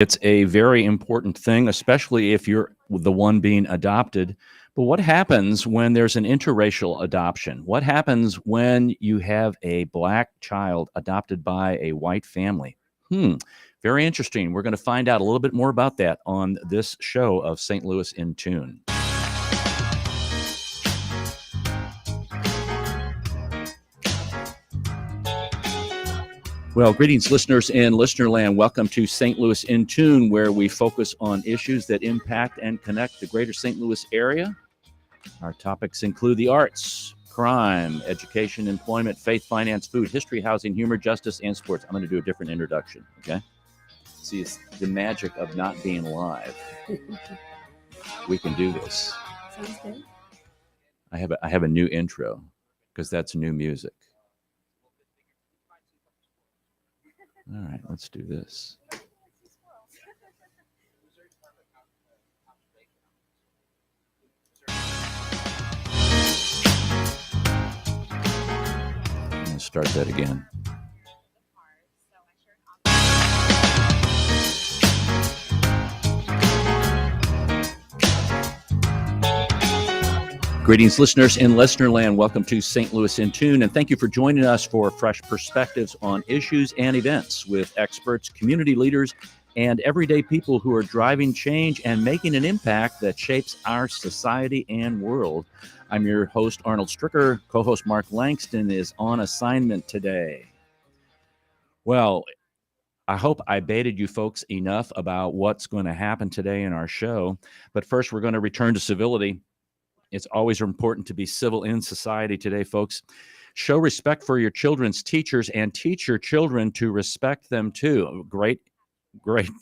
It's a very important thing, especially if you're the one being adopted. But what happens when there's an interracial adoption? What happens when you have a black child adopted by a white family? Hmm, very interesting. We're going to find out a little bit more about that on this show of St. Louis in Tune. Well, greetings, listeners in Listenerland. Welcome to St. Louis in Tune, where we focus on issues that impact and connect the greater St. Louis area. Our topics include the arts, crime, education, employment, faith, finance, food, history, housing, humor, justice, and sports. I'm going to do a different introduction, okay? See, it's the magic of not being live. We can do this. Sounds good. I have a new intro because that's new music. All right, let's do this. I'm going to start that again. Greetings, listeners in Listenerland. Welcome to St. Louis in Tune, and thank you for joining us for fresh perspectives on issues and events with experts, community leaders, and everyday people who are driving change and making an impact that shapes our society and world. I'm your host, Arnold Stricker. Co-host Mark Langston is on assignment today. Well, I hope I baited you folks enough about what's going to happen today in our show, but first we're going to return to civility. It's always important to be civil in society today, folks. Show respect for your children's teachers and teach your children to respect them too. Great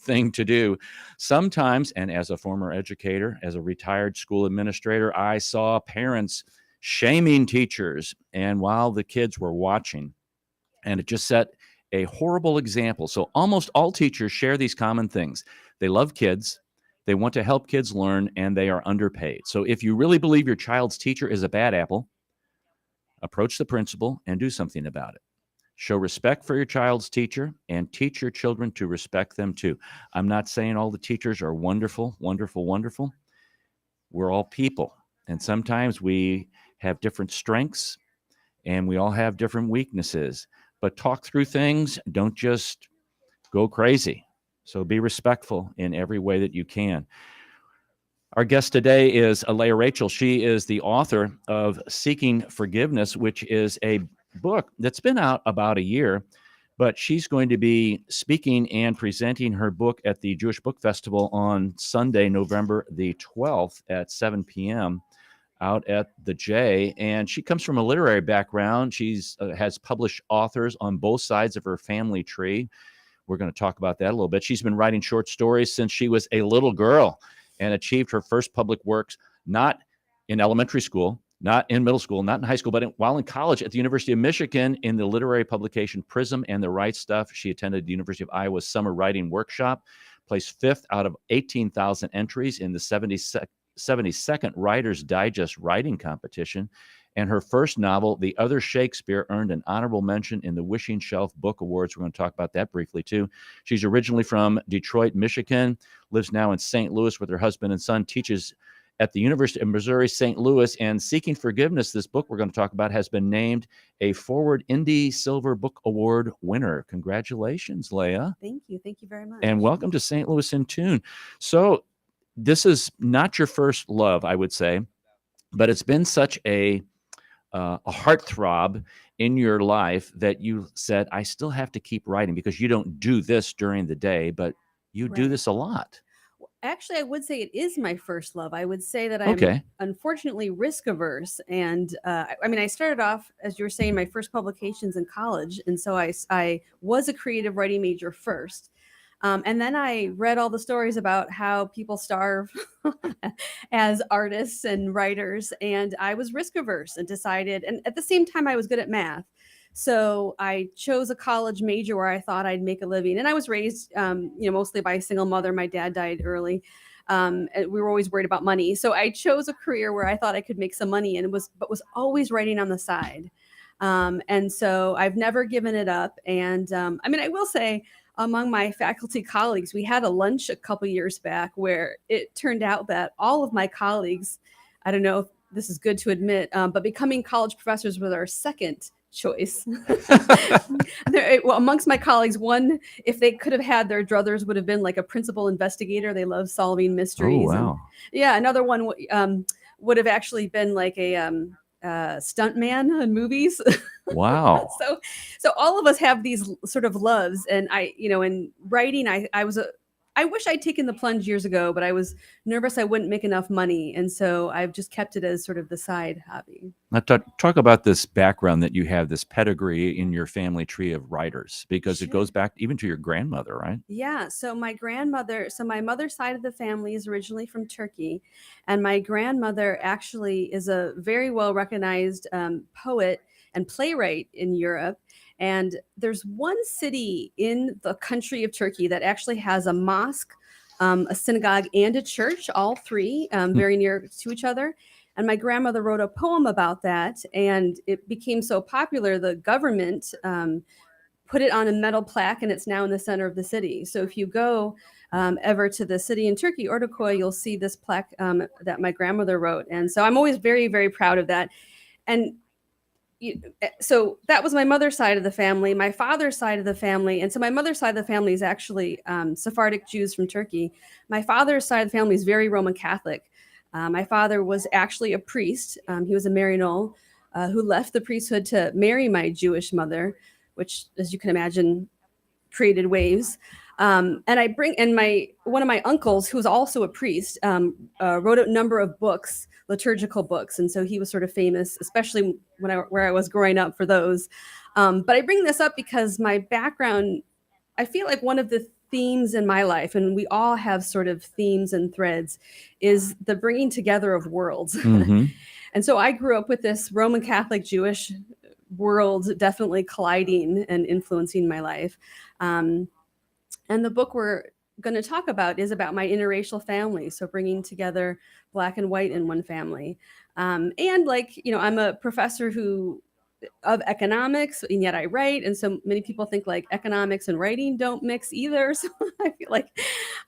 thing to do. Sometimes, and as a former educator, as a retired school administrator, I saw parents shaming teachers, and while the kids were watching, and it just set a horrible example. So almost all teachers share these common things. They love kids. They want to help kids learn, and they are underpaid. So if you really believe your child's teacher is a bad apple, approach the principal and do something about it. Show respect for your child's teacher and teach your children to respect them too. I'm not saying all the teachers are wonderful, wonderful, wonderful. We're all people, and sometimes we have different strengths, and we all have different weaknesses. But talk through things. Don't just go crazy. So be respectful in every way that you can. Our guest today is Alea Rachel. She is the author of Seeking Forgiveness, which is a book that's been out about a year, but she's going to be speaking and presenting her book at the Jewish Book Festival on Sunday, November the 12th at 7 p.m. out at the J. And she comes from a literary background. She's has published authors on both sides of her family tree. We're going to talk about that a little bit. She's been writing short stories since she was a little girl and achieved her first public works not in elementary school, not in middle school, not in high school, but while in college at the University of Michigan in the literary publication Prism and the Right Stuff. She attended the University of Iowa's summer writing workshop, placed 5th out of 18,000 entries in the 72nd Writer's Digest writing competition. And her first novel, The Other Shakespeare, earned an honorable mention in the Wishing Shelf Book Awards. We're going to talk about that briefly, too. She's originally from Detroit, Michigan, lives now in St. Louis with her husband and son, teaches at the University of Missouri, St. Louis, and Seeking Forgiveness, this book we're going to talk about, has been named a Forward Indie Silver Book Award winner. Congratulations, Leah. Thank you. Thank you very much. And welcome to St. Louis in Tune. So this is not your first love, I would say, but it's been such a heartthrob in your life that you said, I still have to keep writing, because you don't do this during the day, but you do this a lot. Actually, I would say it is my first love. I would say that I'm unfortunately risk averse. And I started off, as you were saying, my first publications in college. And so I was a creative writing major first. And then I read all the stories about how people starve as artists and writers. And I was risk averse and decided, and at the same time, I was good at math. So I chose a college major where I thought I'd make a living. And I was raised, mostly by a single mother. My dad died early. And we were always worried about money. So I chose a career where I thought I could make some money, and was always writing on the side. And so I've never given it up. And I will say, among my faculty colleagues. We had a lunch a couple years back where it turned out that all of my colleagues, I don't know if this is good to admit, but becoming college professors was our second choice. Well, amongst my colleagues, one, if they could have had their druthers, would have been like a principal investigator. They love solving mysteries. Oh, wow. And, another one would have actually been like a stuntman in movies. Wow. So all of us have these sort of loves, and in writing, I wish I'd taken the plunge years ago, but I was nervous I wouldn't make enough money. And so I've just kept it as sort of the side hobby. Now, talk about this background that you have, this pedigree in your family tree of writers, because it goes back even to your grandmother, right? Yeah. So my mother's side of the family is originally from Turkey. And my grandmother actually is a very well recognized poet and playwright in Europe. And there's one city in the country of Turkey that actually has a mosque, a synagogue, and a church, all three very near to each other. And my grandmother wrote a poem about that, and it became so popular, the government put it on a metal plaque, and it's now in the center of the city. So if you go ever to the city in Turkey, Ortaköy, you'll see this plaque that my grandmother wrote. And so I'm always very, very proud of that. And so that was my mother's side of the family. My father's side of the family, and so my mother's side of the family is actually Sephardic Jews from Turkey. My father's side of the family is very Roman Catholic. My father was actually a priest. He was a Maryknoll who left the priesthood to marry my Jewish mother, which, as you can imagine, created waves. And one of my uncles, who was also a priest, wrote a number of books, liturgical books, and so he was sort of famous, especially where I was growing up, for those. But I bring this up because my background, I feel like one of the themes in my life, and we all have sort of themes and threads, is the bringing together of worlds. Mm-hmm. And so I grew up with this Roman Catholic Jewish world definitely colliding and influencing my life. And the book we're going to talk about is about my interracial family. So bringing together Black and white in one family. And I'm a professor of economics, and yet I write. And so many people think like economics and writing don't mix either. So I feel like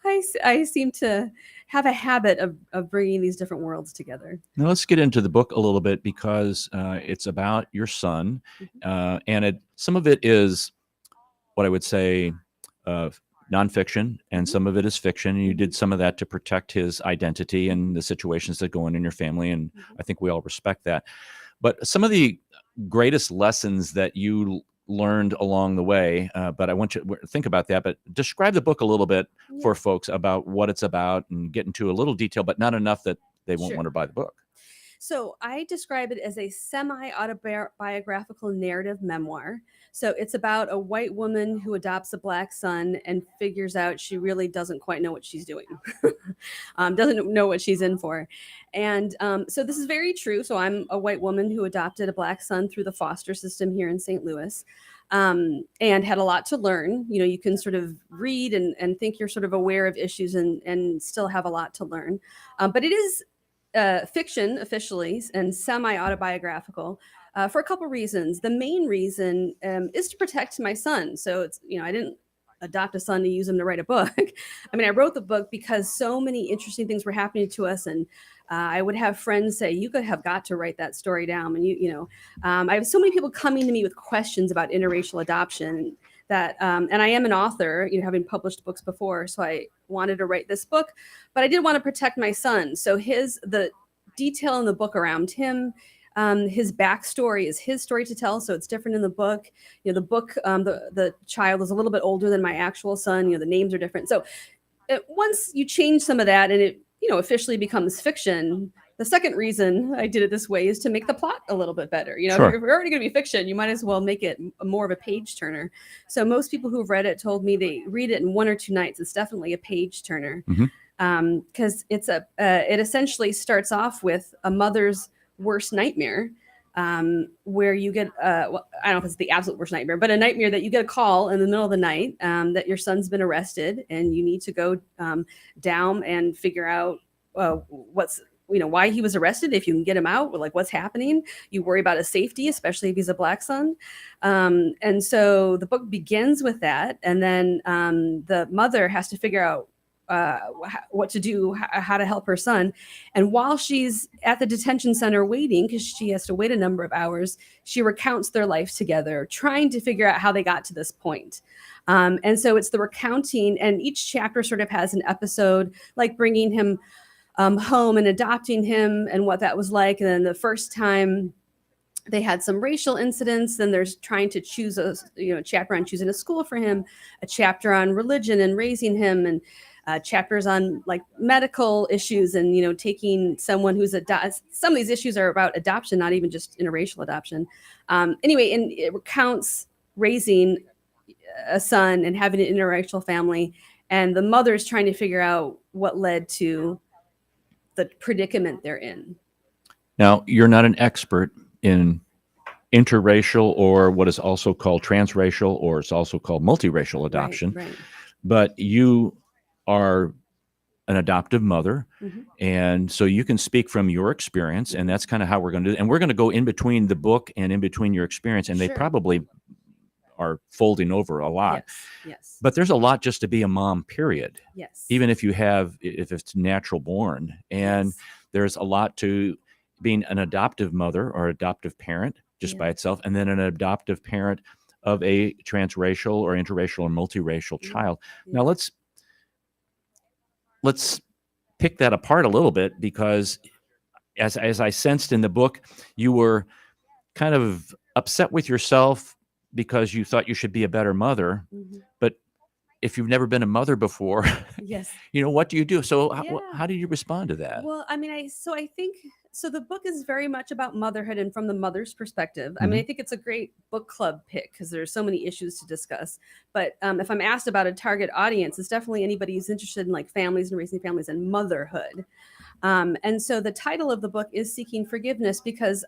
I seem to have a habit of bringing these different worlds together. Now let's get into the book a little bit, because it's about your son, and some of it is what I would say nonfiction, and some of it is fiction. And you did some of that to protect his identity and the situations that go on in your family, and I think we all respect that. But some of the greatest lessons that you learned along the way, but I want you to think about that, but describe the book a little bit for folks about what it's about, and get into a little detail, but not enough that they won't want to buy the book. So I describe it as a semi-autobiographical narrative memoir. So it's about a white woman who adopts a Black son and figures out she really doesn't quite know what she's doing, doesn't know what she's in for. And so this is very true. So I'm a white woman who adopted a Black son through the foster system here in St. Louis, and had a lot to learn. You can sort of read and think you're sort of aware of issues and still have a lot to learn. But it is fiction officially and semi-autobiographical for a couple reasons. The main reason is to protect my son. So it's, I didn't adopt a son to use him to write a book. I mean, I wrote the book because so many interesting things were happening to us, and I would have friends say, "You could have got to write that story down." And I have so many people coming to me with questions about interracial adoption. And I am an author, having published books before. So I wanted to write this book, but I did want to protect my son. So the detail in the book around him, his backstory is his story to tell. So it's different in the book. The book, the child is a little bit older than my actual son. The names are different. So once you change some of that and it, officially becomes fiction, the second reason I did it this way is to make the plot a little bit better. Sure. If we're already going to be fiction, you might as well make it more of a page turner. So most people who've read it told me they read it in 1 or 2 nights. It's definitely a page turner, because it essentially starts off with a mother's worst nightmare, where you get, I don't know if it's the absolute worst nightmare, but a nightmare that you get a call in the middle of the night that your son's been arrested, and you need to go down and figure out what's why he was arrested, if you can get him out, like what's happening. You worry about his safety, especially if he's a Black son. And so the book begins with that. And then the mother has to figure out what to do, how to help her son. And while she's at the detention center waiting, because she has to wait a number of hours, she recounts their life together, trying to figure out how they got to this point. And so it's the recounting, and each chapter sort of has an episode, like bringing him home and adopting him and what that was like. And then the first time they had some racial incidents, then there's trying to choose a chapter on choosing a school for him, a chapter on religion and raising him, and chapters on like medical issues and taking someone who's some of these issues are about adoption, not even just interracial adoption. Anyway, and it recounts raising a son and having an interracial family, and the mother's trying to figure out what led to the predicament they're in. Now, you're not an expert in interracial, or what is also called transracial, or it's also called multiracial adoption, right. But you are an adoptive mother. Mm-hmm. And so you can speak from your experience, and that's kind of how we're going to do it. And we're going to go in between the book and in between your experience, and Sure. they probably are folding over a lot. Yes. But there's a lot just to be a mom, period. Yes. Even if it's natural born. And yes. there's a lot to being an adoptive mother or adoptive parent just by itself, and then an adoptive parent of a transracial or interracial or multiracial child. Now let's pick that apart a little bit, because as I sensed in the book, you were kind of upset with yourself because you thought you should be a better mother. Mm-hmm. But if you've never been a mother before, yes, what do you do? So how did you respond to that? Well, I mean, I think the book is very much about motherhood and from the mother's perspective. Mm-hmm. I mean, I think it's a great book club pick because there's so many issues to discuss. But if I'm asked about a target audience, it's definitely anybody who's interested in like families and raising families and motherhood. And so the title of the book is Seeking Forgiveness, because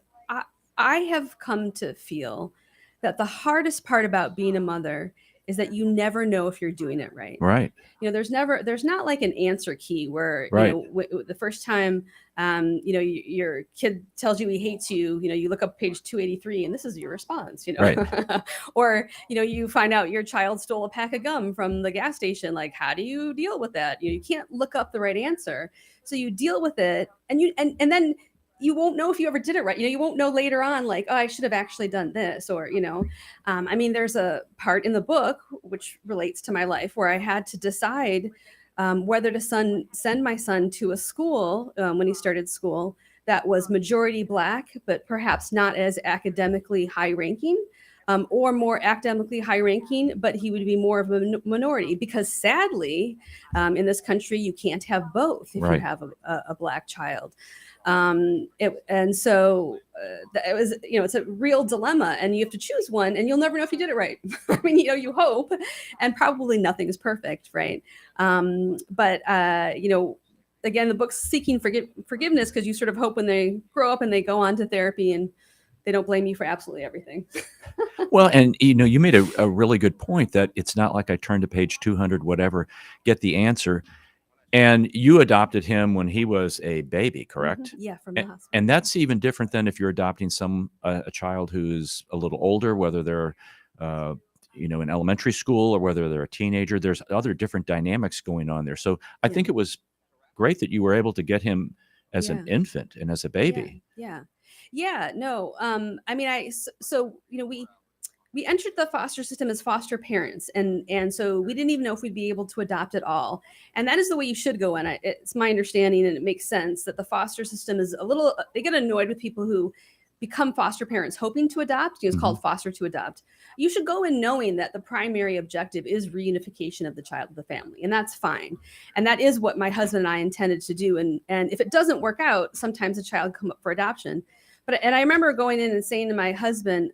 I have come to feel that the hardest part about being a mother is that you never know if you're doing it right. Right. There's not like an answer key where, right. The first time, your kid tells you he hates you, you look up page 283 and this is your response, Right. Or, you find out your child stole a pack of gum from the gas station. Like, how do you deal with that? You can't look up the right answer. So you deal with it, and then you won't know if you ever did it right. You won't know later on, like, oh, I should have actually done this, or, I mean, there's a part in the book which relates to my life where I had to decide whether to send my son to a school when he started school that was majority Black, but perhaps not as academically high ranking, or more academically high ranking, but he would be more of a minority, because sadly, in this country, you can't have both if right. you have a Black child. And so it was, it's a real dilemma, and you have to choose one, and you'll never know if you did it right. I mean, you hope, and probably nothing is perfect, right? But again, the book's seeking forgiveness, because you sort of hope when they grow up and they go on to therapy and they don't blame you for absolutely everything. Well, and you made a really good point that it's not like I turned to page 200, whatever, get the answer. And you adopted him when he was a baby, correct? Mm-hmm. Yeah, from the hospital. And that's even different than if you're adopting a child who's a little older, whether they're in elementary school or whether they're a teenager. There's other different dynamics going on there. So I think it was great that you were able to get him as an infant and as a baby. Yeah. No. I mean, we entered the foster system as foster parents, and so we didn't even know if we'd be able to adopt at all. And that is the way you should go in. It's my understanding, and it makes sense, that the foster system is they get annoyed with people who become foster parents hoping to adopt. It's Mm-hmm. called foster to adopt. You should go in knowing that the primary objective is reunification of the child with the family, and that's fine. And that is what my husband and I intended to do. And if it doesn't work out, sometimes a child come up for adoption. And I remember going in and saying to my husband,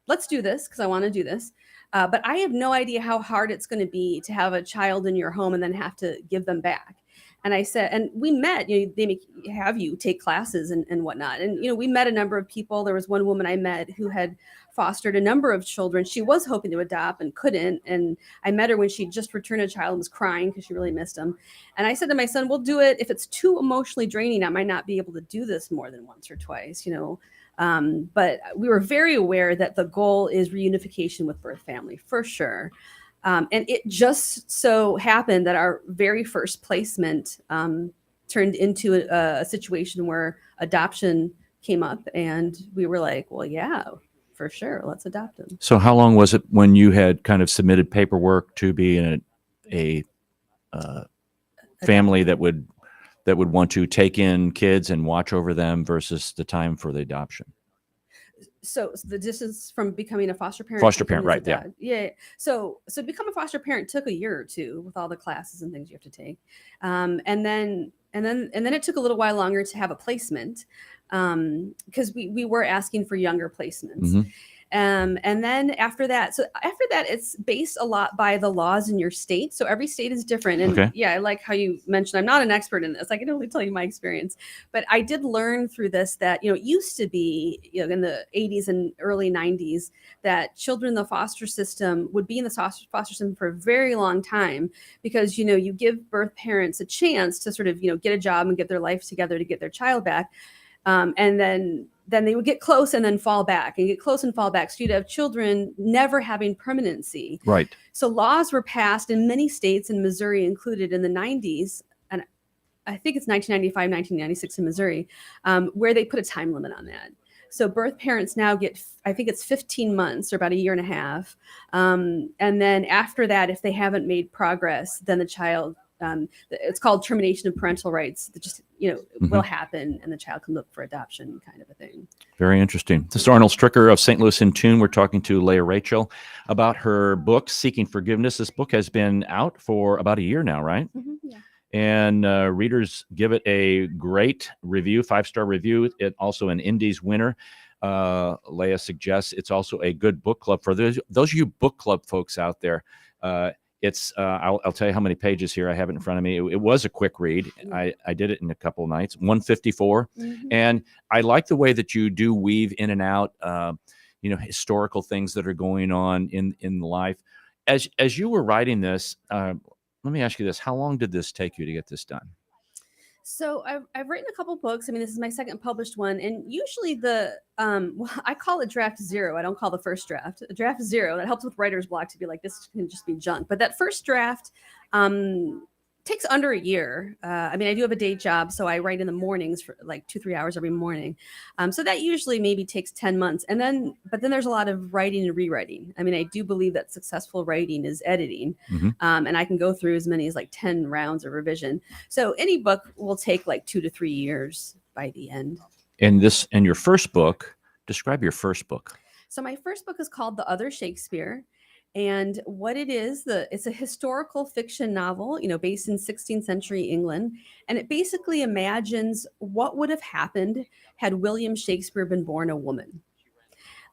let's do this, because I want to do this. But I have no idea how hard it's going to be to have a child in your home and then have to give them back. And I said, and we met, they have you take classes and whatnot. And, we met a number of people. There was one woman I met who had fostered a number of children. She was hoping to adopt and couldn't. And I met her when she just returned a child and was crying because she really missed him. And I said to my son, we'll do it. If it's too emotionally draining, I might not be able to do this more than once or twice, but we were very aware that the goal is reunification with birth family for sure. And it just so happened that our very first placement turned into a situation where adoption came up, and we were like, well, yeah, for sure, let's adopt him. So how long was it when you had kind of submitted paperwork to be in a family that would want to take in kids and watch over them versus the time for the adoption? So the distance from becoming a foster parent. Right? Yeah. Yeah. So to become a foster parent took a year or two with all the classes and things you have to take, and then it took a little while longer to have a placement, because we were asking for younger placements. Mm-hmm. And then after that, it's based a lot by the laws in your state. So every state is different. And okay. Yeah, I like how you mentioned, I'm not an expert in this. I can only tell you my experience, but I did learn through this that, it used to be, in the 80s and early 90s, that children in the foster system would be in the foster system for a very long time because, you give birth parents a chance to sort of, get a job and get their life together to get their child back. And then they would get close and then fall back and get close and fall back. So you'd have children never having permanency. Right. So laws were passed in many states, and Missouri included, in the 90s. And I think it's 1995, 1996 in Missouri, where they put a time limit on that. So birth parents now get, I think it's 15 months or about a year and a half. And then after that, if they haven't made progress, then the child, it's called termination of parental rights. That just, will happen, and the child can look for adoption, kind of a thing. Very interesting. This is Arnold Stricker of St. Louis in Tune. We're talking to Leah Rachel about her book, Seeking Forgiveness. This book has been out for about a year now, right? Mm-hmm, yeah. And readers give it a great review, 5-star review. It also an Indies winner. Leah suggests it's also a good book club for those of you book club folks out there. It's I'll tell you how many pages here. I have it in front of me. It was a quick read. I did it in a couple of nights. 154, and I like the way that you do weave in and out, historical things that are going on in life. As you were writing this, let me ask you this: how long did this take you to get this done? So I've written a couple books. I mean, this is my second published one, and usually I call it draft 0. I don't call the first draft. Draft 0, that helps with writer's block to be like, this can just be junk. But that first draft takes under a year. I mean, I do have a day job, so I write in the mornings for like 2-3 hours every morning. So that usually maybe takes 10 months. But then there's a lot of writing and rewriting. I mean, I do believe that successful writing is editing. And I can go through as many as like 10 rounds of revision. So any book will take like 2 to 3 years by the end. And your first book, describe your first book. So my first book is called The Other Shakespeare. And what it is, it's a historical fiction novel, based in 16th century England. And it basically imagines what would have happened had William Shakespeare been born a woman.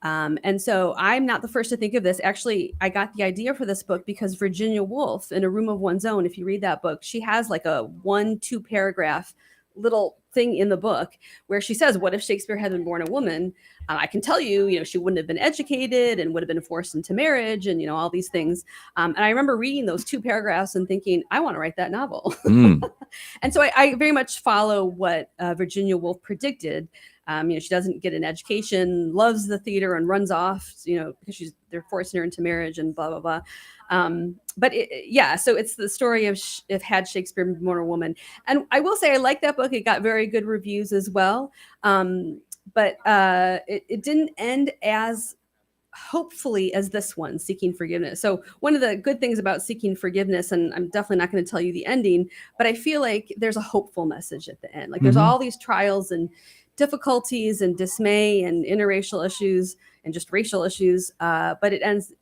And so I'm not the first to think of this. Actually, I got the idea for this book because Virginia Woolf, in A Room of One's Own, if you read that book, she has like a 1-2 paragraph little thing in the book where she says, what if Shakespeare had been born a woman? I can tell you, she wouldn't have been educated and would have been forced into marriage and, all these things. And I remember reading those 2 paragraphs and thinking, I want to write that novel. And so I very much follow what Virginia Woolf predicted. She doesn't get an education, loves the theater, and runs off, because they're forcing her into marriage and blah, blah, blah. But so it's the story of if had Shakespeare been born a woman. And I will say I like that book. It got very good reviews as well. But it didn't end as hopefully as this one, Seeking Forgiveness. So one of the good things about Seeking Forgiveness, and I'm definitely not going to tell you the ending, but I feel like there's a hopeful message at the end. Like there's all these trials and difficulties and dismay and interracial issues and just racial issues, but it ends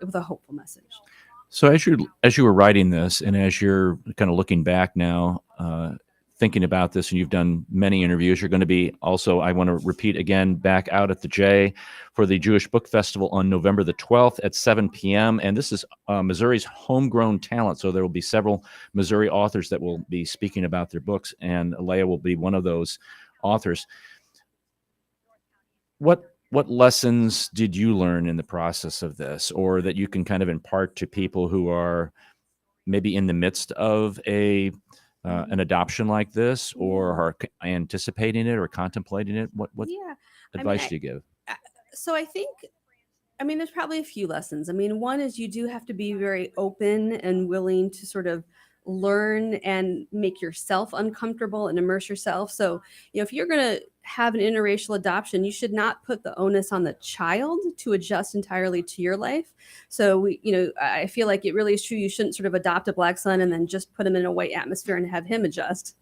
with a hopeful message. So as you were writing this, and as you're kind of looking back now, thinking about this, and you've done many interviews, you're going to be also, I want to repeat again, back out at the J for the Jewish Book Festival on November the 12th at 7 p.m. And this is Missouri's homegrown talent. So there will be several Missouri authors that will be speaking about their books, and Leah will be one of those authors. What what lessons did you learn in the process of this, or that you can kind of impart to people who are maybe in the midst of an adoption like this, or are anticipating it or contemplating it? What Yeah. advice do you give? So I think, there's probably a few lessons. One is you do have to be very open and willing to sort of learn and make yourself uncomfortable and immerse yourself. So, if you're going to have an interracial adoption, you should not put the onus on the child to adjust entirely to your life. So, I feel like it really is true. You shouldn't sort of adopt a Black son and then just put him in a white atmosphere and have him adjust.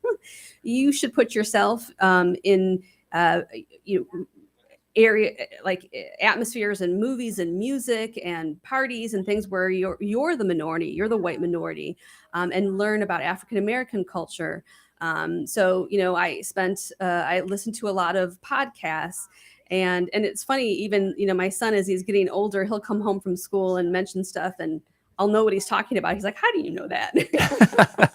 You should put yourself in, area like atmospheres and movies and music and parties and things where you're the minority, you're the white minority, and learn about African American culture. So I listened to a lot of podcasts, and it's funny, even my son, as he's getting older, he'll come home from school and mention stuff, and I'll know what he's talking about. He's like, "How do you know that?"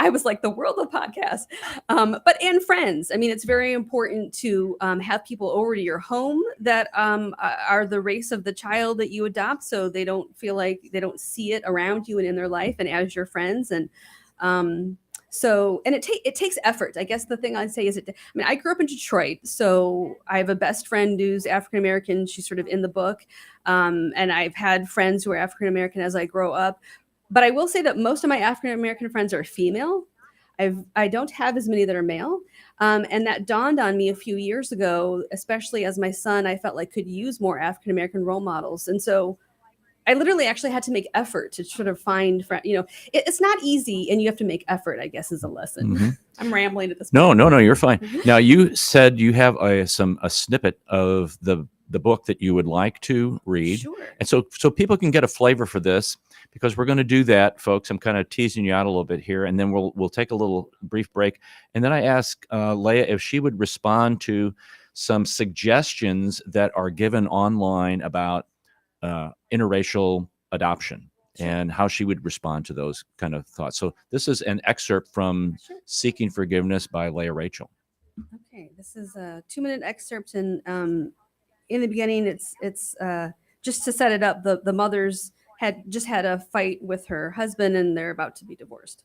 I was like, the world of podcasts. And friends. It's very important to have people over to your home that are the race of the child that you adopt, so they don't feel like they don't see it around you and in their life and as your friends. And it takes effort. I guess the thing I'd say is I grew up in Detroit, so I have a best friend who's African American. She's sort of in the book. And I've had friends who are African American as I grow up. But I will say that most of my African American friends are female. I don't have as many that are male. And that dawned on me a few years ago, especially as my son, I felt like could use more African American role models. And so I literally actually had to make effort to sort of find, it's not easy, and you have to make effort, I guess, is a lesson. Mm-hmm. I'm rambling at this point. No, you're fine. Mm-hmm. Now, you said you have a snippet of the book that you would like to read. Sure. And so people can get a flavor for this, because we're going to do that, folks. I'm kind of teasing you out a little bit here, and then we'll take a little brief break. And then I asked Leah if she would respond to some suggestions that are given online about interracial adoption, sure, and how she would respond to those kind of thoughts. So this is an excerpt from Sure. Seeking Forgiveness by Leah Rachel. Okay, this is a 2-minute excerpt, and in the beginning, it's just to set it up. The mothers had just had a fight with her husband, and they're about to be divorced.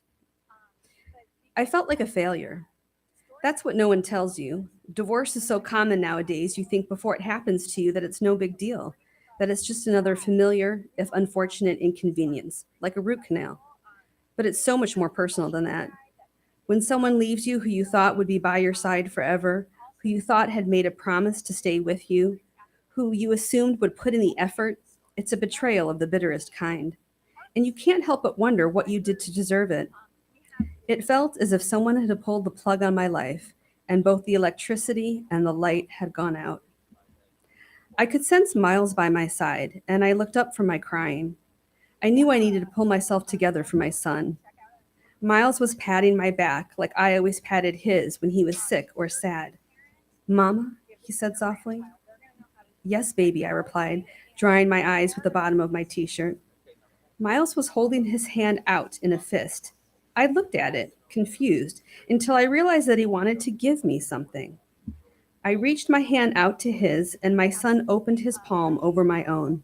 I felt like a failure. That's what no one tells you. Divorce is so common nowadays, you think before it happens to you that it's no big deal, that it's just another familiar, if unfortunate, inconvenience, like a root canal. But it's so much more personal than that. When someone leaves you who you thought would be by your side forever, who you thought had made a promise to stay with you, who you assumed would put in the effort, it's a betrayal of the bitterest kind. And you can't help but wonder what you did to deserve it. It felt as if someone had pulled the plug on my life, and both the electricity and the light had gone out. I could sense Miles by my side, and I looked up from my crying. I knew I needed to pull myself together for my son. Miles was patting my back like I always patted his when he was sick or sad. "Mama," he said softly. "Yes, baby," I replied, drying my eyes with the bottom of my t-shirt. Miles was holding his hand out in a fist. I looked at it, confused, until I realized that he wanted to give me something. I reached my hand out to his, and my son opened his palm over my own.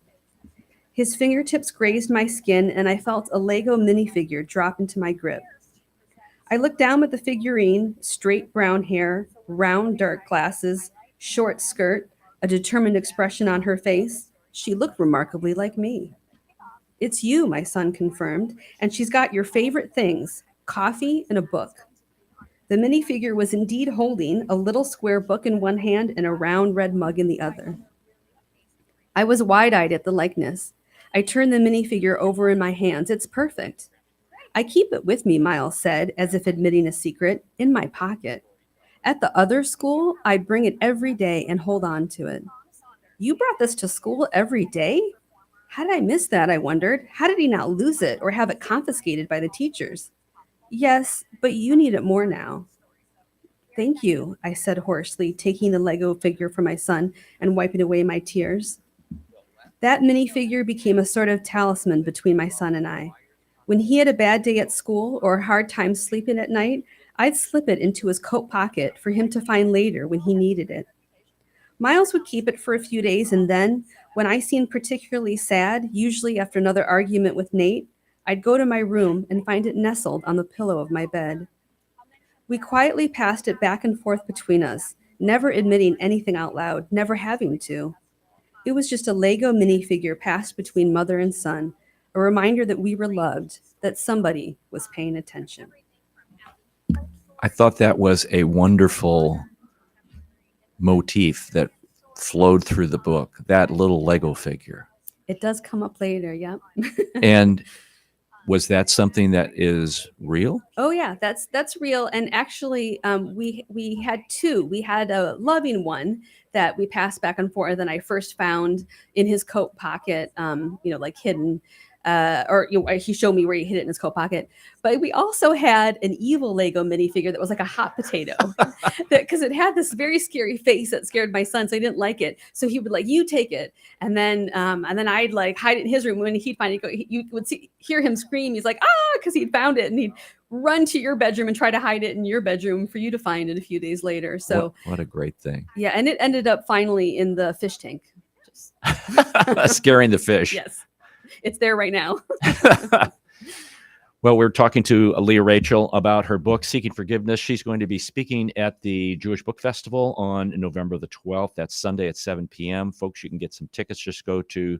His fingertips grazed my skin, and I felt a Lego minifigure drop into my grip. I looked down at the figurine, straight brown hair, round dark glasses, short skirt, a determined expression on her face. She looked remarkably like me. "It's you," my son confirmed, "and she's got your favorite things, coffee and a book." The minifigure was indeed holding a little square book in one hand and a round red mug in the other. I was wide-eyed at the likeness. I turned the minifigure over in my hands. "It's perfect." "I keep it with me," Miles said, as if admitting a secret, "in my pocket. At the other school, I'd bring it every day and hold on to it." "You brought this to school every day?" How did I miss that, I wondered? How did he not lose it or have it confiscated by the teachers? "Yes, but you need it more now." "Thank you," I said hoarsely, taking the Lego figure from my son and wiping away my tears. That minifigure became a sort of talisman between my son and I. When he had a bad day at school or a hard time sleeping at night, I'd slip it into his coat pocket for him to find later when he needed it. Miles would keep it for a few days, and then, when I seemed particularly sad, usually after another argument with Nate, I'd go to my room and find it nestled on the pillow of my bed. We quietly passed it back and forth between us, never admitting anything out loud, never having to. It was just a Lego minifigure passed between mother and son, a reminder that we were loved, that somebody was paying attention. I thought that was a wonderful motif that flowed through the book, that little Lego figure. It does come up later, yeah. And was that something that is real? Oh yeah, that's real. And actually, we had two. We had a loving one that we passed back and forth, and I first found in his coat pocket, like hidden. He showed me where he hid it in his coat pocket. But we also had an evil Lego minifigure that was like a hot potato, because it had this very scary face that scared my son, so he didn't like it. So he would you take it, and then I'd hide it in his room. When he'd find it, you would hear him scream. He's like, ah, because he'd found it, and he'd run to your bedroom and try to hide it in your bedroom for you to find it a few days later. So what a great thing. Yeah, and it ended up finally in the fish tank. Just scaring the fish. Yes. It's there right now. Well, we're talking to Leah Rachel about her book, Seeking Forgiveness. She's going to be speaking at the Jewish Book Festival on November the 12th. That's Sunday at 7 p.m. Folks, you can get some tickets. Just go to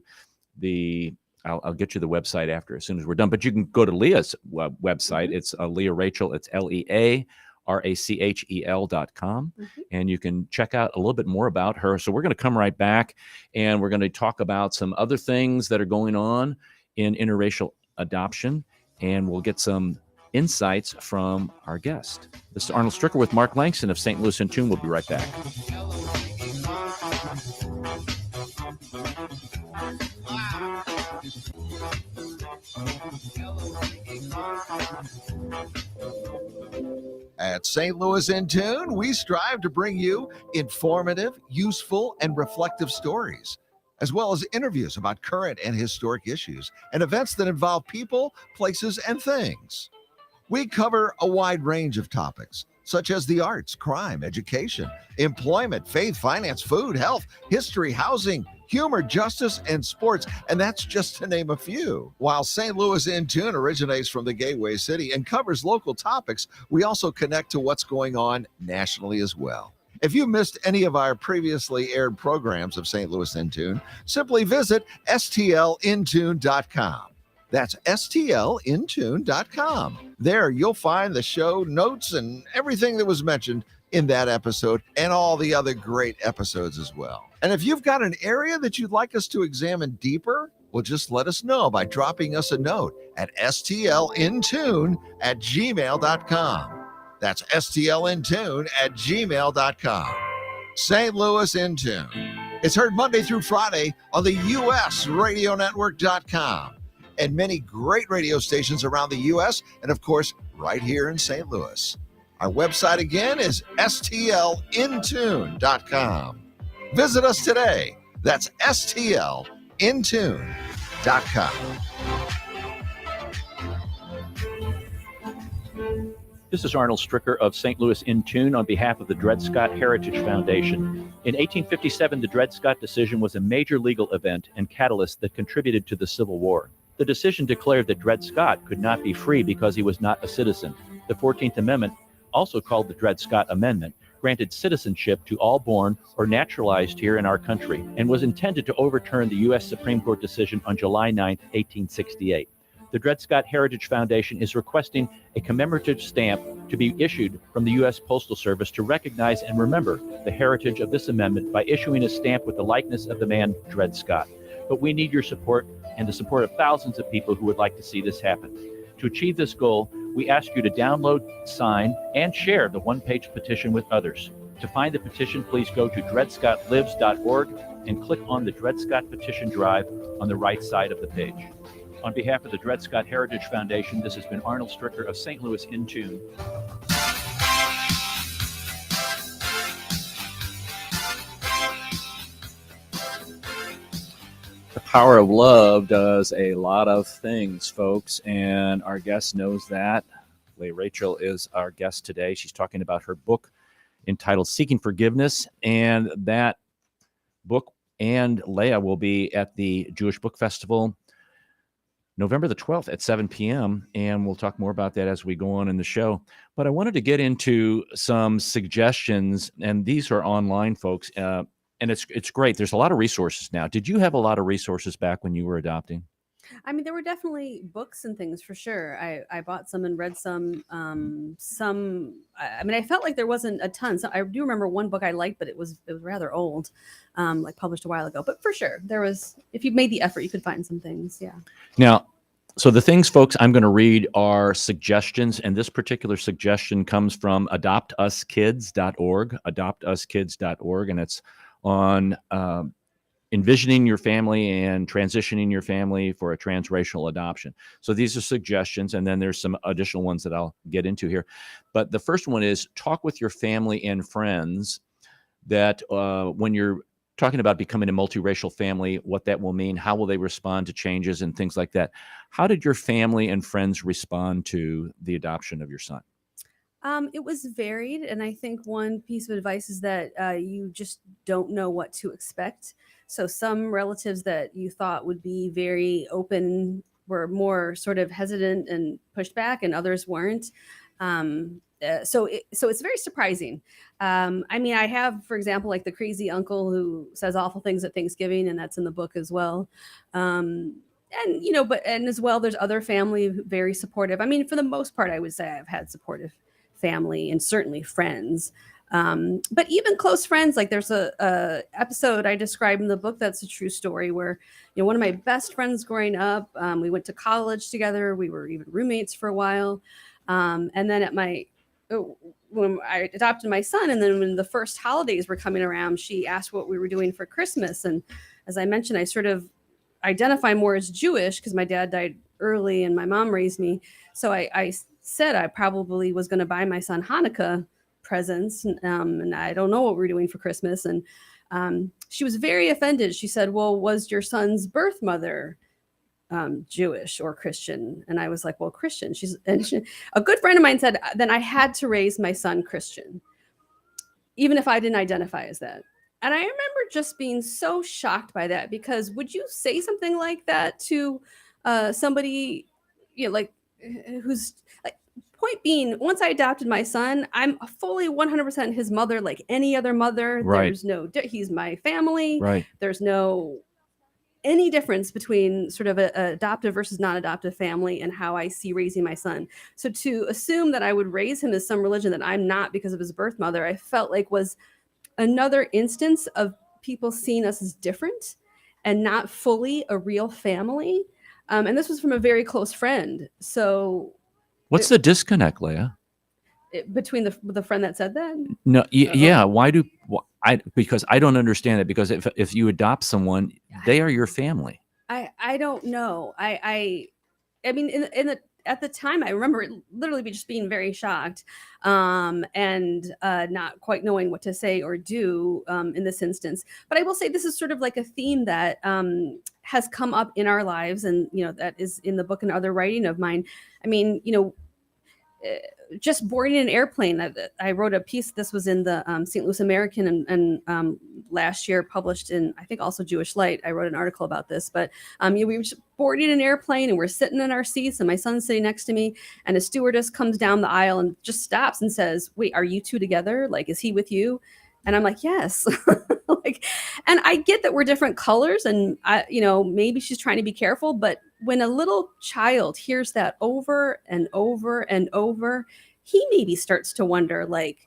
I'll get you the website after, as soon as we're done. But you can go to Leah's website. Mm-hmm. It's Leah Rachel. It's LeaRachel.com. Mm-hmm. And you can check out a little bit more about her. So we're going to come right back, and we're going to talk about some other things that are going on in interracial adoption, and we'll get some insights from our guest. This is Arnold Stricker with Mark Langston of St. Louis in Tune. We'll be right back. At St. Louis in Tune, we strive to bring you informative, useful, and reflective stories, as well as interviews about current and historic issues and events that involve people, places, and things. We cover a wide range of topics, such as the arts, crime, education, employment, faith, finance, food, health, history, housing, humor, justice, and sports, and that's just to name a few. While St. Louis in Tune originates from the Gateway City and covers local topics, we also connect to what's going on nationally as well. If you missed any of our previously aired programs of St. Louis in Tune, simply visit stlintune.com. That's stlintune.com. There you'll find the show notes and everything that was mentioned in that episode and all the other great episodes as well. And if you've got an area that you'd like us to examine deeper, well, just let us know by dropping us a note at stlintune@gmail.com. That's stlintune@gmail.com. St. Louis in Tune. It's heard Monday through Friday on the USRadioNetwork.com and many great radio stations around the U.S. and, of course, right here in St. Louis. Our website again is stlintune.com. Visit us today. That's stlintune.com. This is Arnold Stricker of St. Louis in Tune on behalf of the Dred Scott Heritage Foundation. In 1857, the Dred Scott decision was a major legal event and catalyst that contributed to the Civil War. The decision declared that Dred Scott could not be free because he was not a citizen. The 14th Amendment, also called the Dred Scott Amendment, granted citizenship to all born or naturalized here in our country and was intended to overturn the U.S. Supreme Court decision on July 9, 1868. The Dred Scott Heritage Foundation is requesting a commemorative stamp to be issued from the U.S. Postal Service to recognize and remember the heritage of this amendment by issuing a stamp with the likeness of the man Dred Scott. But we need your support and the support of thousands of people who would like to see this happen. To achieve this goal, we ask you to download, sign, and share the one-page petition with others. To find the petition, please go to dredscottlives.org and click on the Dred Scott Petition Drive on the right side of the page. On behalf of the Dred Scott Heritage Foundation, this has been Arnold Stricker of St. Louis in Tune. The power of love does a lot of things, folks, and our guest knows that. Leah Rachel is our guest today. She's talking about her book entitled Seeking Forgiveness, and that book and Leah will be at the Jewish Book Festival November the 12th at 7 p.m. And we'll talk more about that as we go on in the show. But I wanted to get into some suggestions, and these are online, folks. And it's great. There's a lot of resources now. Did you have a lot of resources back when you were adopting? I mean, there were definitely books and things for sure. I bought some and read some. I mean, I felt like there wasn't a ton. So I do remember one book I liked, but it was rather old, like published a while ago. But for sure, there was. If you made the effort, you could find some things. Yeah. Now, so the things, folks, I'm going to read are suggestions, and this particular suggestion comes from adoptuskids.org, adoptuskids.org, and it's on envisioning your family and transitioning your family for a transracial adoption. So these are suggestions, and then there's some additional ones that I'll get into here. But the first one is talk with your family and friends that when you're talking about becoming a multiracial family, what that will mean, how will they respond to changes and things like that. How did your family and friends respond to the adoption of your son? It was varied, and I think one piece of advice is that you just don't know what to expect. So some relatives that you thought would be very open were more sort of hesitant and pushed back, and others weren't. So it's very surprising. I mean, I have, for example, like the crazy uncle who says awful things at Thanksgiving, and that's in the book as well. And as well, there's other family very supportive. I mean, for the most part, I would say I've had supportive family and certainly friends. But even close friends, like there's a episode I describe in the book that's a true story where, one of my best friends growing up, we went to college together. We were even roommates for a while. And then when I adopted my son, and then when the first holidays were coming around, she asked what we were doing for Christmas. And as I mentioned, I sort of identify more as Jewish because my dad died early and my mom raised me. So I said I probably was going to buy my son Hanukkah presents, and I don't know what we're doing for Christmas. And she was very offended. She said, well, was your son's birth mother Jewish or Christian? And I was like, well, Christian. A good friend of mine said, then I had to raise my son Christian, even if I didn't identify as that. And I remember just being so shocked by that, because would you say something like that to somebody, who's like, point being, once I adopted my son, I'm fully 100% his mother, like any other mother. Right. He's my family. Right. There's no any difference between sort of a adoptive versus non-adoptive family and how I see raising my son. So to assume that I would raise him as some religion that I'm not because of his birth mother, I felt like was another instance of people seeing us as different and not fully a real family. And this was from a very close friend. So what's the disconnect, Leah? Between the friend that said that? No, yeah. Because I don't understand it. Because if you adopt someone, they are your family. I don't know. I mean, at the time, I remember it literally just being very shocked, and not quite knowing what to say or do in this instance. But I will say this is sort of like a theme that has come up in our lives, and that is in the book and other writing of mine. I mean, just boarding an airplane. I wrote a piece. This was in the St. Louis American and last year published in, I think, also Jewish Light. I wrote an article about this. But we were just boarding an airplane and we're sitting in our seats and my son's sitting next to me, and a stewardess comes down the aisle and just stops and says, "Wait, are you two together? Like, is he with you?" And I'm like, "Yes." And I get that we're different colors, and maybe she's trying to be careful, but when a little child hears that over and over and over, he maybe starts to wonder, like,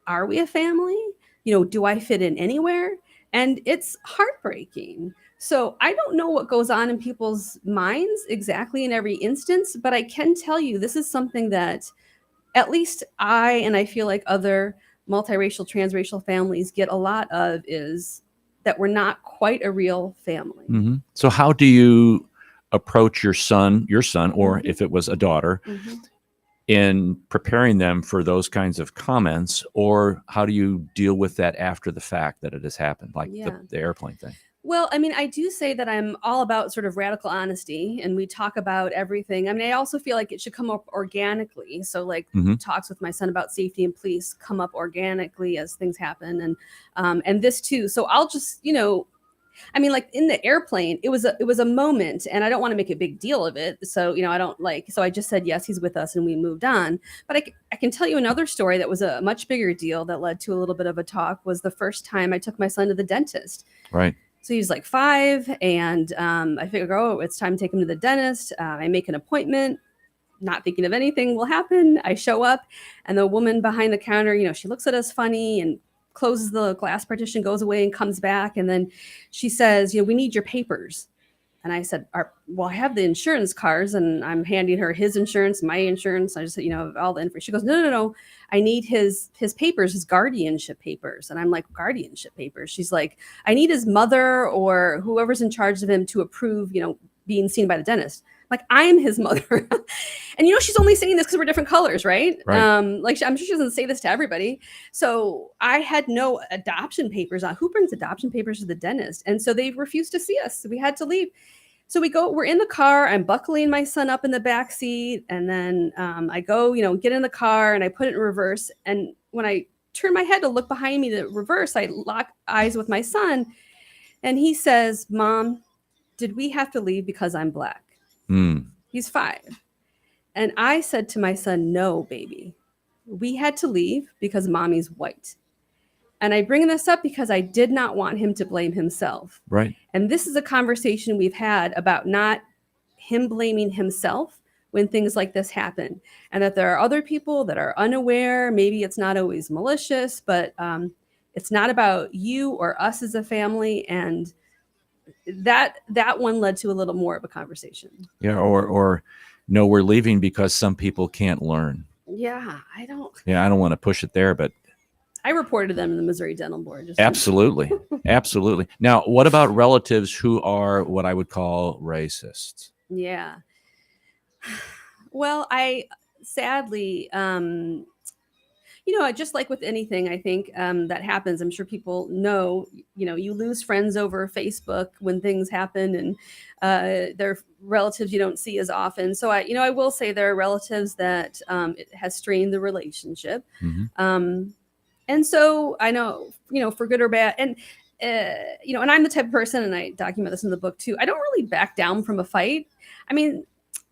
are we a family? Do I fit in anywhere? And it's heartbreaking. So I don't know what goes on in people's minds exactly in every instance, but I can tell you this is something that at least I feel like other multiracial, transracial families get a lot of, is that we're not quite a real family. Mm-hmm. So how do you approach your son, or Mm-hmm. if it was a daughter, Mm-hmm. in preparing them for those kinds of comments, or how do you deal with that after the fact that it has happened, like the airplane thing? Well, I mean, I do say that I'm all about sort of radical honesty and we talk about everything. I mean, I also feel like it should come up organically. So like Hmm. talks with my son about safety and police come up organically as things happen and this too. So I'll just, I mean, like in the airplane, it was a moment, and I don't want to make a big deal of it. So I don't like. So I just said yes, he's with us, and we moved on. But I can tell you another story that was a much bigger deal that led to a little bit of a talk. Was the first time I took my son to the dentist. Right. So he's like 5, and I figure, oh, it's time to take him to the dentist. I make an appointment, not thinking of anything will happen. I show up, and the woman behind the counter, she looks at us funny and closes the glass partition, goes away, and comes back. And then she says, we need your papers. And I said, well, I have the insurance cards, and I'm handing her his insurance, my insurance. I just said, all the information. She goes, no. I need his papers, his guardianship papers. And I'm like, guardianship papers? She's like, I need his mother or whoever's in charge of him to approve, being seen by the dentist. Like, I am his mother. And she's only saying this because we're different colors, right? Right. I'm sure she doesn't say this to everybody. So I had no adoption papers on. Who brings adoption papers to the dentist? And so they refused to see us. So we had to leave. So we're in the car. I'm buckling my son up in the back seat. And then I go, get in the car, and I put it in reverse. And when I turn my head to look behind me to reverse, I lock eyes with my son. And he says, Mom, did we have to leave because I'm Black? He's 5. And I said to my son, no, baby, we had to leave because Mommy's white. And I bring this up because I did not want him to blame himself. Right. And this is a conversation we've had about not him blaming himself when things like this happen. And that there are other people that are unaware. Maybe it's not always malicious, but it's not about you or us as a family. And that one led to a little more of a conversation. Yeah. Or no, we're leaving because some people can't learn. Yeah, I don't want to push it there, but I reported them to the Missouri Dental Board. Absolutely. Absolutely. Now, what about relatives who are what I would call racists? Yeah. Well, I sadly, just like with anything, I think that happens. I'm sure people know, you lose friends over Facebook when things happen, and they're relatives you don't see as often. So I will say there are relatives that it has strained the relationship. Mm-hmm. And so I know, for good or bad, and and I'm the type of person, and I document this in the book too, I don't really back down from a fight. I mean,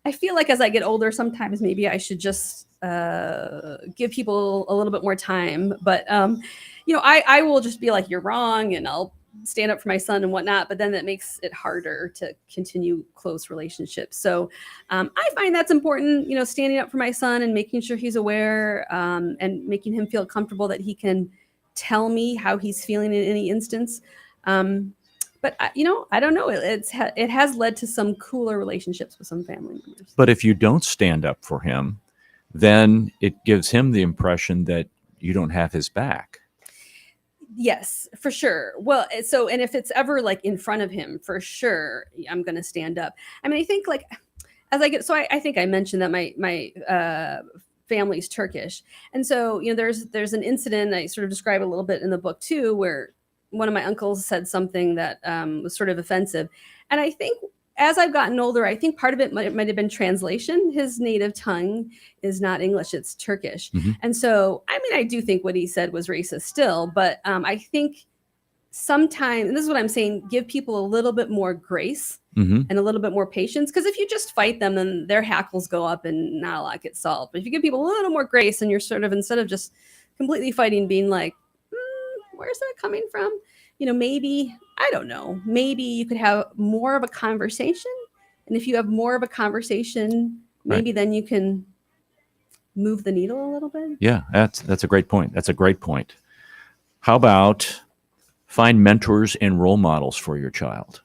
I feel like as I get older, sometimes maybe I should just give people a little bit more time. But, I will just be like, you're wrong, and I'll stand up for my son and whatnot. But then that makes it harder to continue close relationships. So I find that's important, standing up for my son and making sure he's aware and making him feel comfortable that he can tell me how he's feeling in any instance. But I don't know. It has led to some cooler relationships with some family members. But if you don't stand up for him, then it gives him the impression that you don't have his back. Yes, for sure. Well, and if it's ever like in front of him, for sure, I'm going to stand up. I mean, I think like as I get, so I think I mentioned that my family's Turkish. And so, there's an incident I sort of describe a little bit in the book too, where one of my uncles said something that was sort of offensive. And I think as I've gotten older, I think part of it might have been translation. His native tongue is not English, it's Turkish. Mm-hmm. And so, I mean, I do think what he said was racist still, but I think sometimes, and this is what I'm saying, give people a little bit more grace mm-hmm. and a little bit more patience. Because if you just fight them, then their hackles go up and not a lot gets solved. But if you give people a little more grace and you're sort of, instead of just completely fighting, being like, where's that coming from? Maybe, I don't know, maybe you could have more of a conversation. And if you have more of a conversation, maybe then you can move the needle a little bit. Yeah, that's a great point. That's a great point. How about find mentors and role models for your child?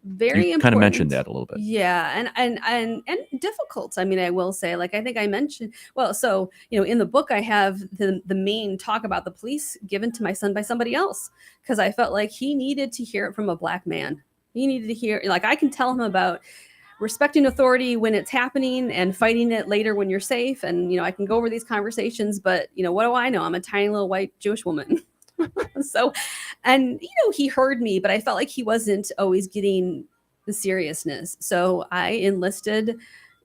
Very important. Kind of mentioned that a little bit. Yeah. And difficult. I mean, I will say, like, I think I mentioned, well, so, in the book, I have the main talk about the police given to my son by somebody else, because I felt like he needed to hear it from a Black man. He needed to hear, like, I can tell him about respecting authority when it's happening and fighting it later when you're safe. And, I can go over these conversations, but, what do I know? I'm a tiny little white Jewish woman. So, and he heard me, but I felt like he wasn't always getting the seriousness. So I enlisted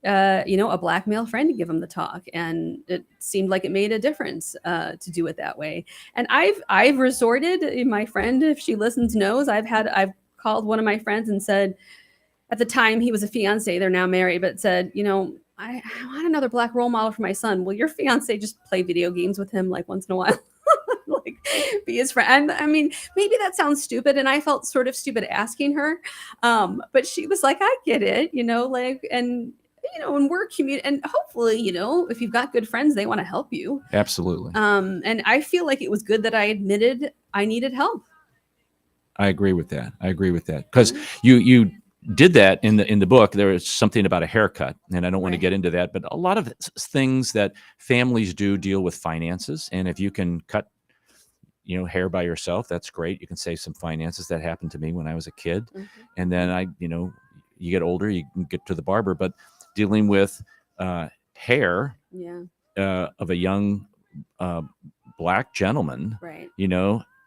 a black male friend to give him the talk, and it seemed like it made a difference to do it that way. And I've resorted. My friend, if she listens, knows I've called one of my friends and said, at the time he was a fiance, they're now married, but said, I want another black role model for my son. Will your fiance just play video games with him like once in a while? Like, be his friend. And I mean, maybe that sounds stupid, and I felt sort of stupid asking her, but she was like, I get it, and we're community, and hopefully, if you've got good friends, they want to help you. Absolutely. And I feel like it was good that I admitted I needed help. I agree with that. Because you did that in the book. There was something about a haircut, and I don't want to get into that, but a lot of things that families do deal with finances, and if you can cut hair by yourself, that's great. You can save some finances. That happened to me when I was a kid. And then you get older, you can get to the barber, but dealing with hair of a young black gentleman, right?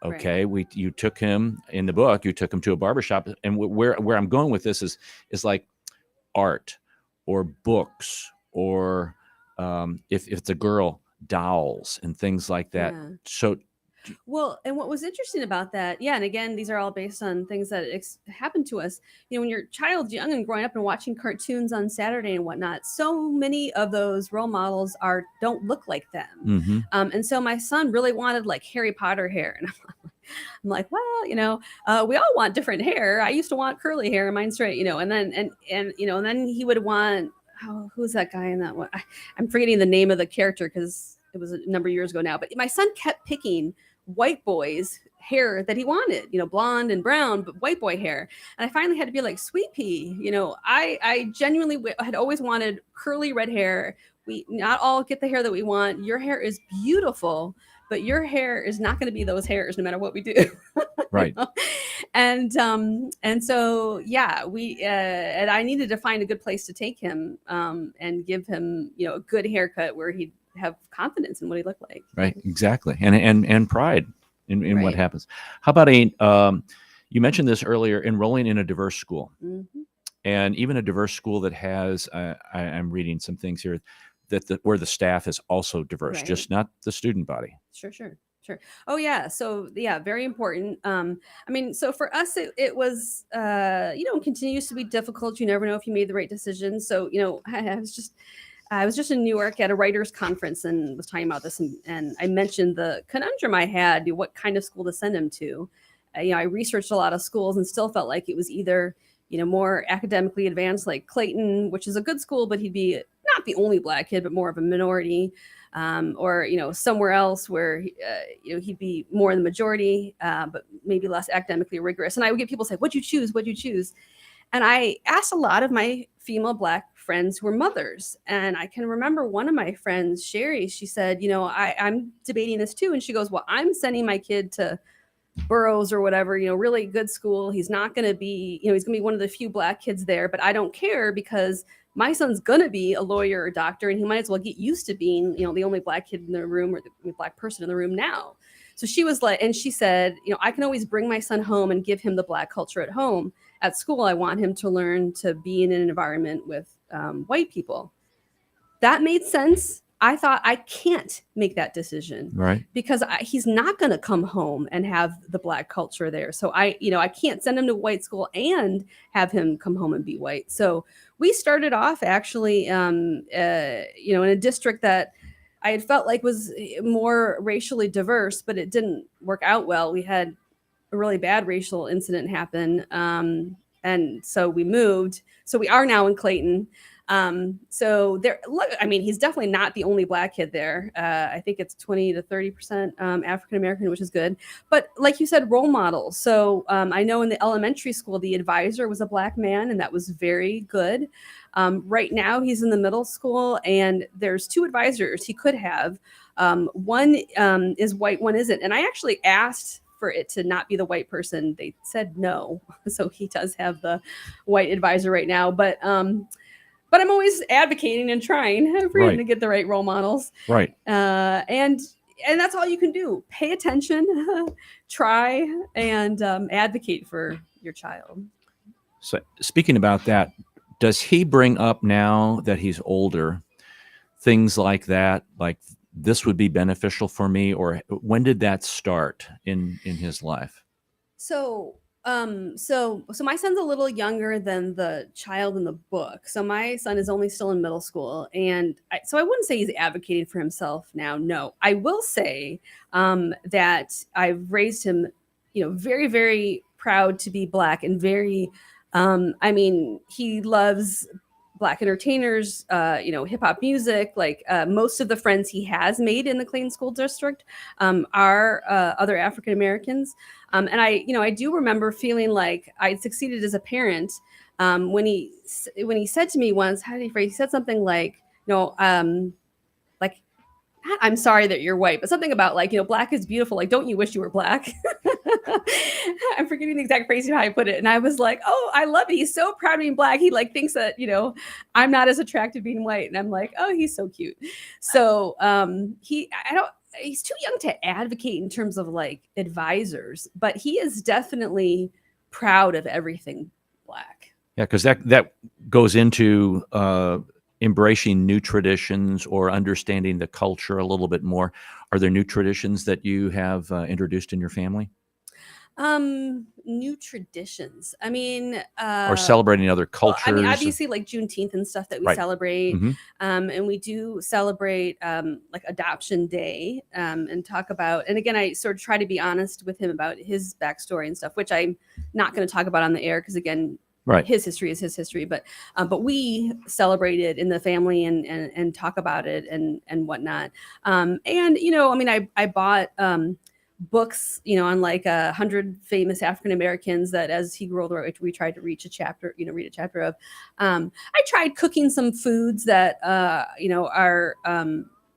Okay, you took him in the book. You took him to a barbershop, and where I'm going with this is like art or books or if it's a girl, dolls and things like that. Yeah. So. Well, and what was interesting about that, and again, these are all based on things that happened to us. When your child's young and growing up and watching cartoons on Saturday and whatnot, so many of those role models don't look like them. Mm-hmm. And so my son really wanted like Harry Potter hair, and I'm like, well, we all want different hair. I used to want curly hair, and mine straight, and then he would want, who's that guy in that one? I'm forgetting the name of the character because it was a number of years ago now. But my son kept picking white boys hair that he wanted, blonde and brown, but white boy hair. And I finally had to be like, sweet pea, I genuinely had always wanted curly red hair. We not all get the hair that we want. Your hair is beautiful, but your hair is not going to be those hairs no matter what we do. Right. And so, and I needed to find a good place to take him and give him, a good haircut where he'd have confidence in what he looked like. Right. Exactly. And pride in what happens. How about you mentioned this earlier, enrolling in a diverse school, and even a diverse school that has, I'm reading some things here where the staff is also diverse, just not the student body. Sure. Oh yeah. So very important. So for us, it was, continues to be difficult. You never know if you made the right decision. So, I was just in New York at a writers conference and was talking about this, and I mentioned the conundrum I had, what kind of school to send him to. I researched a lot of schools and still felt like it was either, more academically advanced like Clayton, which is a good school, but he'd be not the only black kid, but more of a minority, or, somewhere else where, he'd be more in the majority, but maybe less academically rigorous. And I would get people say, what'd you choose? And I asked a lot of my female black friends who were mothers. And I can remember one of my friends, Sherry, she said, I'm debating this too. And she goes, well, I'm sending my kid to Burroughs or whatever, really good school. He's not going to be, he's going to be one of the few black kids there, but I don't care because my son's going to be a lawyer or doctor, and he might as well get used to being, the only black kid in the room or the black person in the room now. So she was like, and she said, I can always bring my son home and give him the black culture at home. At school, I want him to learn to be in an environment with white people. That made sense. I thought, I can't make that decision, right? Because he's not going to come home and have the black culture there. So I can't send him to white school and have him come home and be white. So we started off actually, in a district that I had felt like was more racially diverse, but it didn't work out well. We had a really bad racial incident happen. And so we moved. So we are now in Clayton. So there, look, he's definitely not the only black kid there. I think it's 20 to 30% African-American, which is good. But like you said, role models. So I know in the elementary school, the advisor was a black man, and that was very good. Right now he's in the middle school, and there's two advisors he could have. One is white, one isn't. And I actually asked for it to not be the white person. They said no. So he does have the white advisor right now, but I'm always advocating and trying for him to get the right role models. Right. And and that's all you can do. Pay attention, try, and advocate for your child. So speaking about that, does he bring up now that he's older things like that, like this would be beneficial for me, or when did that start in his life? So my son's a little younger than the child in the book. So my son is only still in middle school, and so I wouldn't say he's advocating for himself now. No, I will say that I've raised him, very, very proud to be Black, and very, he loves Black entertainers, hip hop music. Like most of the friends he has made in the Clayton School District are other African Americans. And I do remember feeling like I'd succeeded as a parent when he said to me once, how did he phrase? He said something like, like, I'm sorry that you're white, but something about like, Black is beautiful. Like, don't you wish you were Black? I'm forgetting the exact phrase how I put it. And I was like, oh, I love it. He's so proud of being Black. He like thinks that, I'm not as attractive being white. And I'm like, oh, he's so cute. So he's too young to advocate in terms of like advisors, but he is definitely proud of everything Black. Yeah, because that goes into embracing new traditions or understanding the culture a little bit more. Are there new traditions that you have introduced in your family? New traditions. Or celebrating other cultures. Obviously like Juneteenth and stuff that we celebrate. Mm-hmm. And we do celebrate like Adoption Day and talk about, and again, I sort of try to be honest with him about his backstory and stuff, which I'm not going to talk about on the air because again, his history is his history, but we celebrate it in the family and talk about it and whatnot. I bought books, on like 100 famous African Americans that as he grew older, we tried to read a chapter of. I tried cooking some foods that are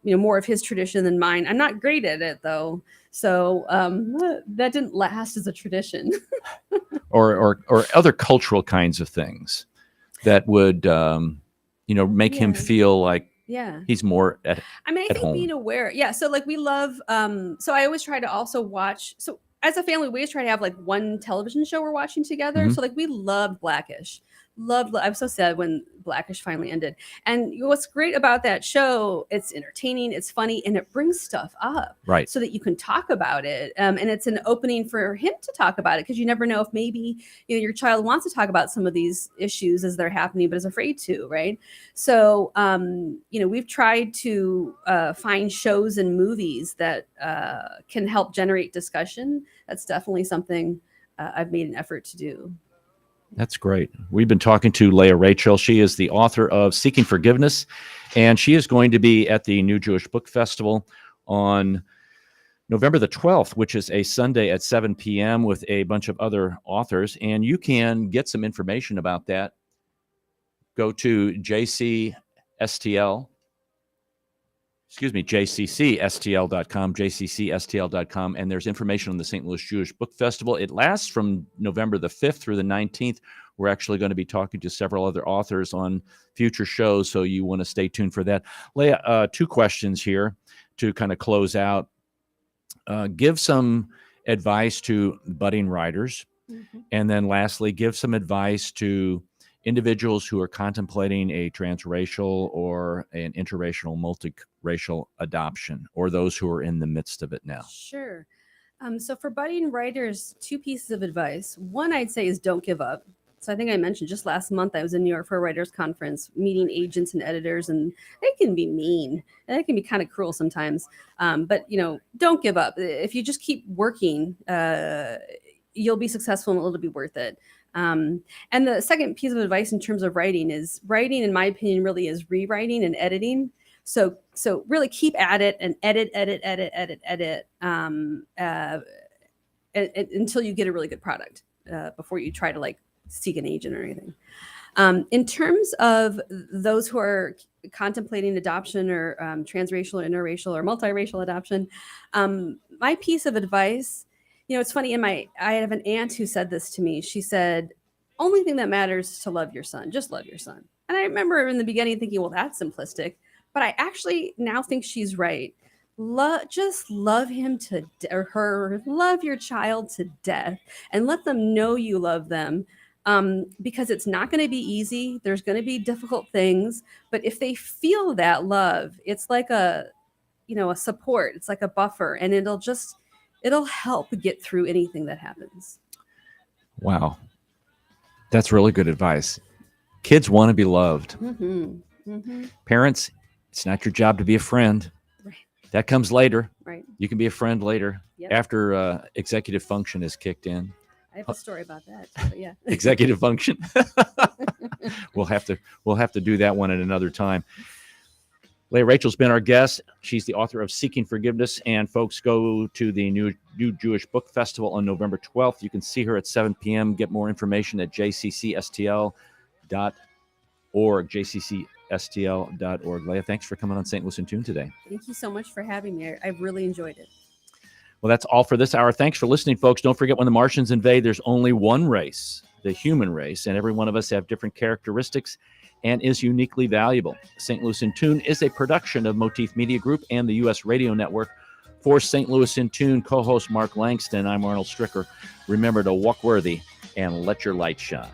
more of his tradition than mine. I'm not great at it though, so that didn't last as a tradition. or other cultural kinds of things that would make him feel like he's more at I think home. Being aware. Yeah. So like we love, so I always try to also watch. So as a family, we always try to have like one television show we're watching together. Mm-hmm. So like we loved Blackish. I'm so sad when Blackish finally ended. And what's great about that show, it's entertaining, it's funny, and it brings stuff up so that you can talk about it. And it's an opening for him to talk about it because you never know if maybe your child wants to talk about some of these issues as they're happening, but is afraid to, right? So, we've tried to find shows and movies that can help generate discussion. That's definitely something I've made an effort to do. That's great. We've been talking to Leah Rachel. She is the author of Seeking Forgiveness, and she is going to be at the New Jewish Book Festival on November the 12th, which is a Sunday at 7 p.m. with a bunch of other authors. And you can get some information about that. Go to jccstl.com, and there's information on the St. Louis Jewish Book Festival. It lasts from November the 5th through the 19th. We're actually going to be talking to several other authors on future shows, so you want to stay tuned for that. Leah, 2 questions here to kind of close out. Give some advice to budding writers, and then lastly, give some advice to individuals who are contemplating a transracial or an interracial, multiracial adoption, or those who are in the midst of it now. Sure. So for budding writers, 2 pieces of advice. One I'd say is don't give up. So I think I mentioned just last month, I was in New York for a writers conference, meeting agents and editors, and they can be mean and it can be kind of cruel sometimes. But don't give up. If you just keep working, you'll be successful and it'll be worth it. And the second piece of advice in terms of writing, in my opinion, really is rewriting and editing. So really keep at it and edit until you get a really good product before you try to like seek an agent or anything. In terms of those who are contemplating adoption or transracial or interracial or multiracial adoption, my piece of advice, it's funny. I have an aunt who said this to me. She said, only thing that matters is to love your son. Just love your son. And I remember in the beginning thinking, well, that's simplistic. But I actually now think she's right. just love him or her. Love your child to death, and let them know you love them. Because it's not going to be easy. There's going to be difficult things, but if they feel that love, it's like a support. It's like a buffer, and it'll help get through anything that happens. Wow. That's really good advice. Kids want to be loved. Parents, it's not your job to be a friend. Right. That comes later. Right. You can be a friend later. Yep. After executive function is kicked in. I have a story about that. But yeah. Executive function. We'll have to do that one at another time. Leah Rachel's been our guest. She's the author of Seeking Forgiveness. And folks, go to the New Jewish Book Festival on November 12th. You can see her at 7 p.m. Get more information at jccstl.org. jccstl.org. Leah, thanks for coming on St. Louis in Tune today. Thank you so much for having me. I really enjoyed it. Well, that's all for this hour. Thanks for listening, folks. Don't forget, when the Martians invade, there's only one race, the human race, and every one of us have different characteristics and is uniquely valuable. St. Louis in Tune is a production of Motif Media Group and the U.S. Radio Network. For St. Louis in Tune, co-host Mark Langston, I'm Arnold Stricker. Remember to walk worthy and let your light shine.